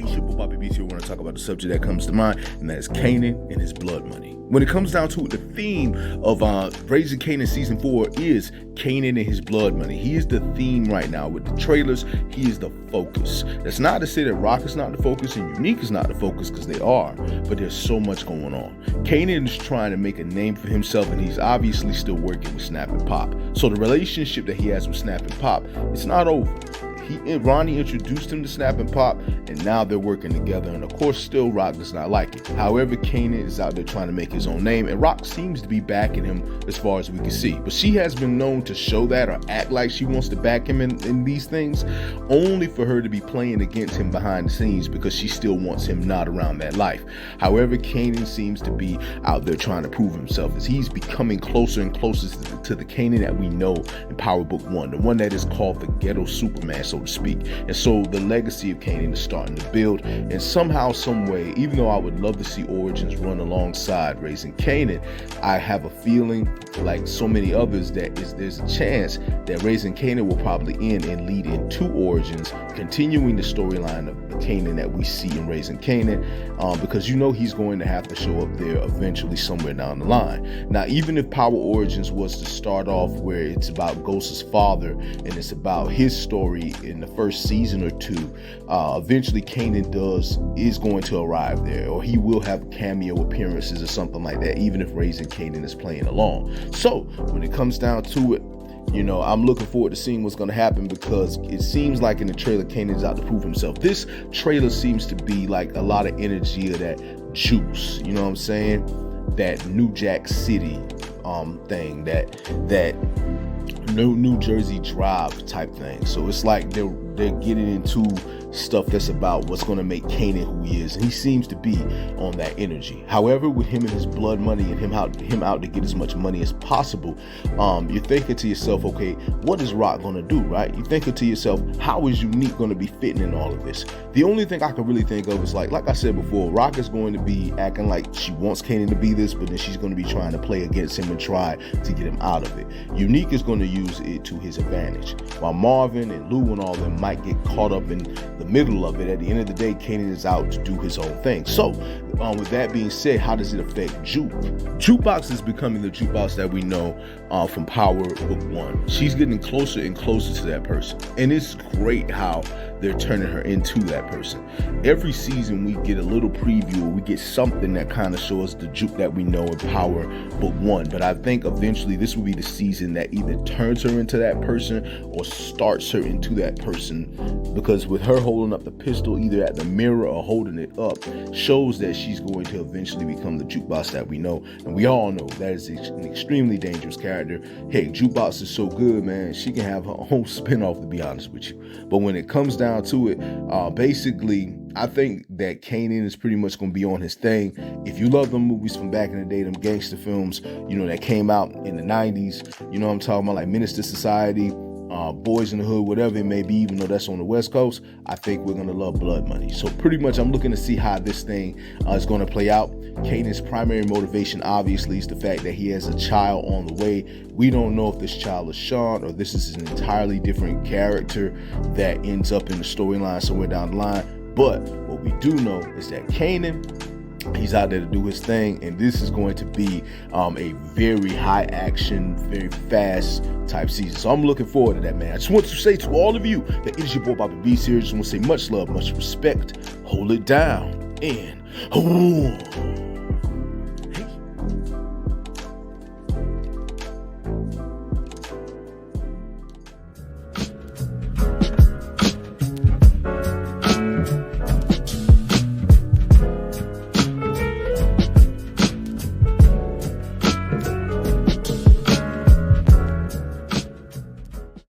It's your boy Bobby B. Here. We're going to talk about the subject that comes to mind, and that is Kanan and his blood money. When it comes down to it, the theme of Raising Kanan Season 4 is Kanan and his blood money. He is the theme right now. With the trailers, he is the focus. That's not to say that Rock is not the focus and Unique is not the focus, because they are, but there's so much going on. Kanan is trying to make a name for himself, and he's obviously still working with Snap and Pop. So the relationship that he has with Snap and Pop, it's not over. Ronnie introduced him to Snap and Pop, and now they're working together, and of course still Rock does not like it. However, Kanan is out there trying to make his own name, and Rock seems to be backing him as far as we can see. But she has been known to show that or act like she wants to back him in these things, only for her to be playing against him behind the scenes, because she still wants him not around that life. However, Kanan seems to be out there trying to prove himself as he's becoming closer and closer to the Kanan that we know in Power Book 1, the one that is called the Ghetto Superman, so to speak. And so the legacy of Kanan is starting to build, and somehow, some way, even though I would love to see Origins run alongside Raising Kanan, I have a feeling, like so many others, that there's a chance that Raising Kanan will probably end and lead into Origins, continuing the storyline of the Kanan that we see in Raising Kanan, because you know he's going to have to show up there eventually somewhere down the line. Now, even if Power Origins was to start off where it's about Ghost's father and it's about his story in the first season or two, eventually Kanan is going to arrive there, or he will have cameo appearances or something like that, even if Raising Kanan is playing along. So when it comes down to it, you know, I'm looking forward to seeing what's going to happen, because it seems like in the trailer Kanan's out to prove himself. This trailer seems to be like a lot of energy of that juice, you know what I'm saying, that New Jack City thing, that New Jersey Drive type thing. So it's like they're getting into stuff that's about what's going to make Kanan who he is, and he seems to be on that energy. However, with him and his blood money and him out to get as much money as possible, you're thinking to yourself, okay, what is Rock going to do, right? You're thinking to yourself, how is Unique going to be fitting in all of this? The only thing I can really think of is like I said before, Rock is going to be acting like she wants Kanan to be this, but then she's going to be trying to play against him and try to get him out of it. Unique is going to use it to his advantage, while Marvin and Lou and all them might get caught up in the middle of it. At the end of the day, Kanan is out to do his own thing. So with that being said, how does it affect Juke? Jukebox is becoming the Jukebox that we know from Power Book 1. She's getting closer and closer to that person, and it's great how they're turning her into that person. Every season we get a little preview, or we get something that kind of shows the Juke that we know in Power Book 1, but I think eventually this will be the season that either turns her into that person or starts her into that person, because with her holding up the pistol either at the mirror or holding it up shows that she's going to eventually become the Jukebox that we know, and we all know that is an extremely dangerous character. Hey, Jukebox is so good, man, she can have her own spinoff, to be honest with you. But when it comes down to it, basically I think that Kanan is pretty much going to be on his thing. If you love them movies from back in the day, them gangster films, you know, that came out in the 90s, you know what I'm talking about, like Menace to Society, Boys in the Hood, whatever it may be, even though that's on the West Coast, I think we're going to love blood money. So pretty much I'm looking to see how this thing is going to play out. Kanan's primary motivation obviously is the fact that he has a child on the way. We don't know if this child is Sean or this is an entirely different character that ends up in the storyline somewhere down the line. But what we do know is that Kanan, he's out there to do his thing, and this is going to be a very high action, very fast type season. So I'm looking forward to that, man. I just want to say to all of you that it is your boy Bobby B here. I just want to say much love, much respect. Hold it down, and